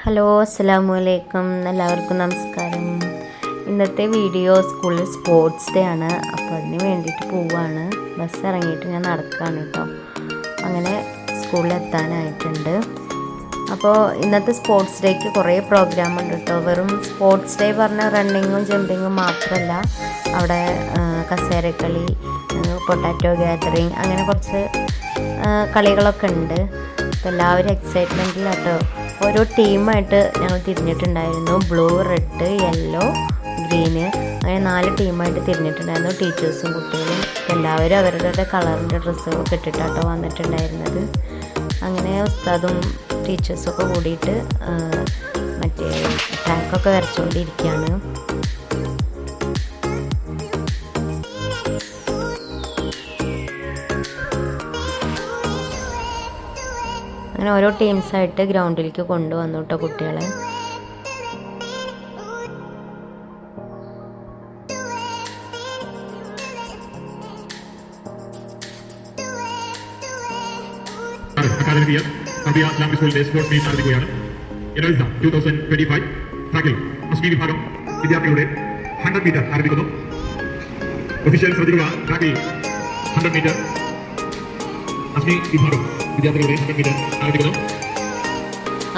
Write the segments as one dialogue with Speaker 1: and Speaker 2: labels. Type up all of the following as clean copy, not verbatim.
Speaker 1: Hello അസ്സലാമു അലൈക്കും, എല്ലാവർക്കും നമസ്കാരം. ഇന്നത്തെ വീഡിയോ സ്കൂളിൽ സ്പോർട്സ് ഡേ ആണ്. അപ്പോൾ അതിന് വേണ്ടിയിട്ട് പോവുകയാണ്. ബസ് ഇറങ്ങിയിട്ട് ഞാൻ നടക്കുകയാണ് കേട്ടോ. അങ്ങനെ സ്കൂളിൽ എത്താനായിട്ടുണ്ട്. അപ്പോൾ ഇന്നത്തെ സ്പോർട്സ് ഡേക്ക് കുറേ പ്രോഗ്രാം ഉണ്ട് കേട്ടോ. വെറും സ്പോർട്സ് ഡേ പറഞ്ഞാൽ റണ്ണിങ്ങും ജമ്പിങ്ങും മാത്രമല്ല, അവിടെ കസേരക്കളി, പൊട്ടാറ്റോ ഗ്യാദറിങ്, അങ്ങനെ കുറച്ച് കളികളൊക്കെ ഉണ്ട്. അപ്പോൾ എല്ലാവരും എക്സൈറ്റ്മെൻറ്റിലാട്ടോ. ഓരോ ടീമായിട്ട് ഞങ്ങൾ തിരിഞ്ഞിട്ടുണ്ടായിരുന്നു. ബ്ലൂ, റെഡ്, യെല്ലോ, ഗ്രീന്, അങ്ങനെ 4 ടീമായിട്ട് തിരിഞ്ഞിട്ടുണ്ടായിരുന്നു. ടീച്ചേഴ്സും കുട്ടികളും എല്ലാവരും അവരുടെ കളറിൻ്റെ ഡ്രസ്സുകളൊക്കെ ഇട്ടിട്ടാട്ടോ വന്നിട്ടുണ്ടായിരുന്നത്. അങ്ങനെ ഉസ്താദും ടീച്ചേഴ്സൊക്കെ കൂടിയിട്ട് മറ്റേ ട്രാക്കൊക്കെ വരച്ചുകൊണ്ടിരിക്കുകയാണ്. അങ്ങനെ ഓരോ ടീംസായിട്ട് ഗ്രൗണ്ടിലേക്ക് കൊണ്ടുവന്നു കേട്ടോ കുട്ടികളെ.
Speaker 2: വിദ്യാർത്ഥികളുടെ 100 മീറ്റർ ആരംഭിക്കുന്നു. ഒഫീഷ്യൽ ശ്രദ്ധിക്കുക. ട്രാക്കിൽ 100 മീറ്റർ അസ്മി വിഭാഗം വിദ്യാർത്ഥികളുടെ 100 മീറ്റർ ആരംഭിക്കുന്നു.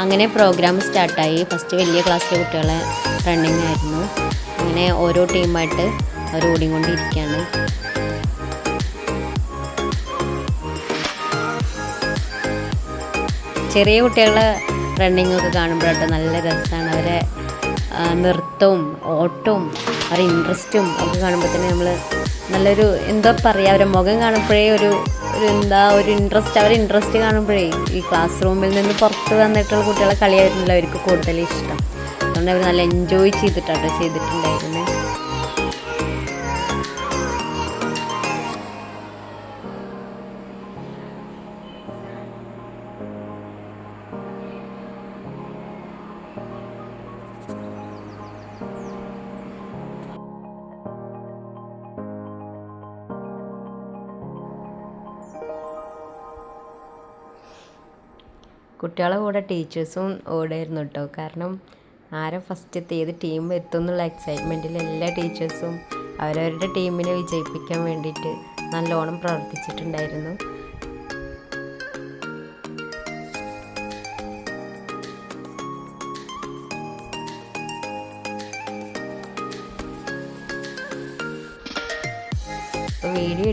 Speaker 1: അങ്ങനെ പ്രോഗ്രാം സ്റ്റാർട്ടായി. ഫസ്റ്റ് വലിയ ക്ലാസ്സിലെ കുട്ടികളെ റണ്ണിങ് ആയിരുന്നു. അങ്ങനെ ഓരോ ടീമായിട്ട് അവർ ഓടിക്കൊണ്ടിരിക്കുകയാണ്. ചെറിയ കുട്ടികളെ റണ്ണിങ്ങൊക്കെ കാണുമ്പോഴാട്ടോ നല്ല രസമാണ്. അവരെ നൃത്തവും ഓട്ടവും അവരുടെ ഇൻട്രസ്റ്റും ഒക്കെ കാണുമ്പോൾ തന്നെ നമ്മൾ നല്ലൊരു എന്താ പറയുക, അവരുടെ മുഖം കാണുമ്പോഴേ ഒരു ഇൻട്രസ്റ്റ്, അവരുടെ ഇൻട്രസ്റ്റ് കാണുമ്പോഴേ ഈ ക്ലാസ് റൂമിൽ നിന്ന് പുറത്ത് വന്നിട്ടുള്ള കുട്ടികളെ കളിയായിരുന്നല്ലോ അവർക്ക് കൂടുതൽ ഇഷ്ടം. അതുകൊണ്ട് അവർ നല്ല എൻജോയ് ചെയ്തിട്ടാട്ടോ ചെയ്തിട്ടുണ്ടായിരുന്നത്. കുട്ടികളെ കൂടെ ടീച്ചേഴ്സും ഓടായിരുന്നു കേട്ടോ. കാരണം ആരെ ഫസ്റ്റത്തെ ഏത് ടീം എത്തും എന്നുള്ള എക്സൈറ്റ്മെൻറ്റിൽ എല്ലാ ടീച്ചേഴ്സും അവരവരുടെ ടീമിനെ വിജയിപ്പിക്കാൻ വേണ്ടിയിട്ട് നല്ലോണം പ്രവർത്തിച്ചിട്ടുണ്ടായിരുന്നു. അപ്പോൾ വീഡിയോ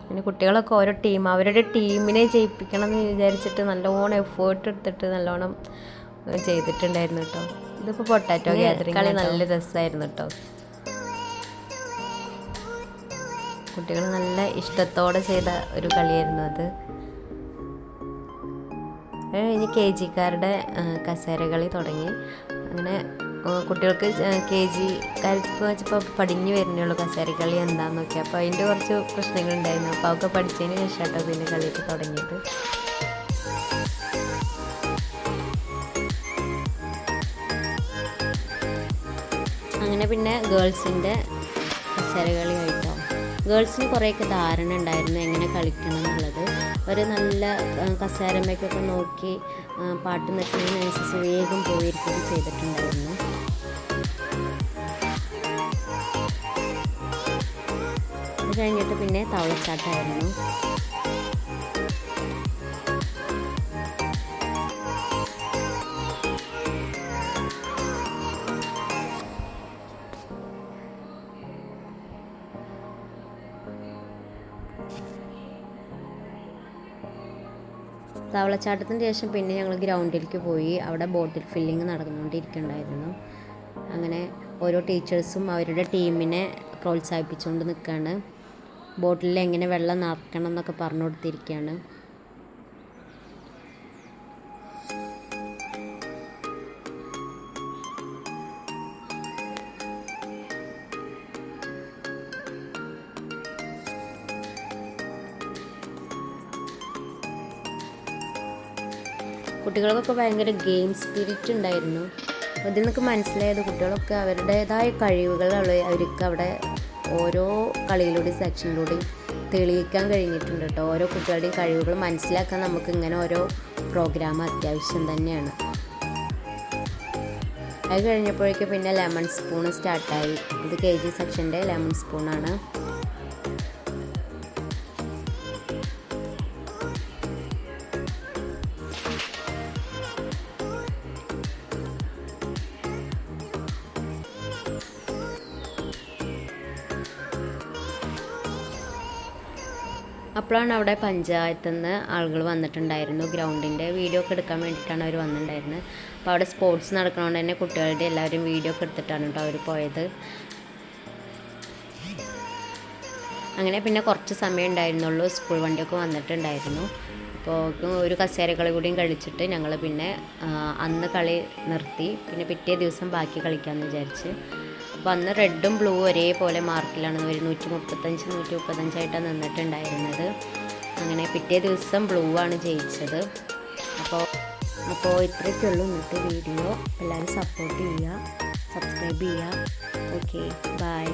Speaker 1: പിന്നെ കുട്ടികളൊക്കെ ഓരോ ടീം അവരുടെ ടീമിനെ ജയിപ്പിക്കണം എന്ന് വിചാരിച്ചിട്ട് നല്ലോണം എഫേർട്ട് എടുത്തിട്ട് നല്ലോണം ചെയ്തിട്ടുണ്ടായിരുന്നു കേട്ടോ. ഇതിപ്പോൾ പൊട്ടാറ്റോ ഗ്യാദറിങ് കളി നല്ല രസമായിരുന്നു കേട്ടോ. കുട്ടികൾ നല്ല ഇഷ്ടത്തോടെ ചെയ്ത ഒരു കളിയായിരുന്നു അത്. കഴിഞ്ഞ് KG-കാരുടെ കസേരകളി തുടങ്ങി. അങ്ങനെ കുട്ടികൾക്ക് KG-കാർക്ക് വെച്ചപ്പോൾ പഠിഞ്ഞു വരുന്നുള്ളൂ കസേരക്കളി എന്താണെന്നൊക്കെ. അപ്പോൾ അതിൻ്റെ കുറച്ച് പ്രശ്നങ്ങളുണ്ടായിരുന്നു. അപ്പോൾ അതൊക്കെ പഠിച്ചതിന് ശേഷം കേട്ടോ പിന്നെ കളിയൊക്കെ തുടങ്ങിയത്. അങ്ങനെ പിന്നെ ഗേൾസിൻ്റെ കസേരകളി കഴിട്ടോ. ഗേൾസിന് കുറേയൊക്കെ ധാരണ ഉണ്ടായിരുന്നു എങ്ങനെ കളിക്കണം എന്നുള്ളത്. ഒരു നല്ല കസേരമ്മയ്ക്കൊക്കെ നോക്കി പാട്ട് നിൽക്കുന്നതിനനുസരിച്ച് വേഗം പോയിരിക്കുകയും ചെയ്തിട്ടുണ്ടായിരുന്നു. അത് കഴിഞ്ഞിട്ട് പിന്നെ തവളച്ചാട്ടമായിരുന്നു. തവളച്ചാട്ടത്തിന് ശേഷം പിന്നെ ഞങ്ങൾ ഗ്രൗണ്ടിലേക്ക് പോയി. അവിടെ ബോട്ടിൽ ഫില്ലിങ് നടന്നുകൊണ്ടിരിക്കുന്നുണ്ടായിരുന്നു. അങ്ങനെ ഓരോ ടീച്ചേഴ്സും അവരുടെ ടീമിനെ പ്രോത്സാഹിപ്പിച്ചുകൊണ്ട് നിൽക്കുകയാണ്. ബോട്ടിലിൽ എങ്ങനെ വെള്ളം നിറക്കണം എന്നൊക്കെ പറഞ്ഞു കൊടുത്തിരിക്കുകയാണ്. കുട്ടികൾക്കൊക്കെ ഭയങ്കര ഗെയിം സ്പിരിറ്റ് ഉണ്ടായിരുന്നു. അപ്പോൾ ഇതിൽ നിന്നൊക്കെ മനസ്സിലായത് കുട്ടികളൊക്കെ അവരുടേതായ കഴിവുകൾ അവർക്ക് അവിടെ ഓരോ കളിയിലൂടെയും സെക്ഷനിലൂടെയും തെളിയിക്കാൻ കഴിഞ്ഞിട്ടുണ്ട് കേട്ടോ. ഓരോ കുട്ടികളുടെയും കഴിവുകൾ മനസ്സിലാക്കാൻ നമുക്ക് ഇങ്ങനെ ഓരോ പ്രോഗ്രാം അത്യാവശ്യം തന്നെയാണ്. അത് കഴിഞ്ഞപ്പോഴേക്കും പിന്നെ ലെമൺ സ്പൂൺ സ്റ്റാർട്ടായി. ഇത് KG സെക്ഷൻ്റെ ലെമൺ സ്പൂണാണ്. അപ്പോഴാണ് അവിടെ പഞ്ചായത്തിൽ നിന്ന് ആളുകൾ വന്നിട്ടുണ്ടായിരുന്നു. ഗ്രൗണ്ടിൻ്റെ വീഡിയോ ഒക്കെ എടുക്കാൻ വേണ്ടിയിട്ടാണ് അവർ വന്നിട്ടുണ്ടായിരുന്നത്. അപ്പോൾ അവിടെ സ്പോർട്സ് നടക്കണോണ്ട് തന്നെ കുട്ടികളുടെ എല്ലാവരും വീഡിയോ ഒക്കെ എടുത്തിട്ടാണ് കേട്ടോ അവർ പോയത്. അങ്ങനെ പിന്നെ കുറച്ച് സമയം ഉണ്ടായിരുന്നുള്ളൂ. സ്കൂൾ വണ്ടിയൊക്കെ വന്നിട്ടുണ്ടായിരുന്നു. അപ്പോൾ ഒരു കസേരകളി കൂടിയും കളിച്ചിട്ട് ഞങ്ങൾ പിന്നെ അന്ന് കളി നിർത്തി. പിന്നെ പിറ്റേ ദിവസം ബാക്കി കളിക്കാമെന്ന് വിചാരിച്ച്. അപ്പോൾ അന്ന് റെഡും ബ്ലൂ ഒരേപോലെ മാർക്കിലാണ് ഒരു 135 നിന്നിട്ടുണ്ടായിരുന്നത്. അങ്ങനെ പിറ്റേ ദിവസം ബ്ലൂ ആണ് ജയിച്ചത്. അപ്പോൾ ഇത്രയൊക്കെ ഉള്ളൂ ഇന്നത്തെ വീഡിയോ. എല്ലാവരും സപ്പോർട്ട് ചെയ്യുക, സബ്സ്ക്രൈബ് ചെയ്യുക. Okay, by.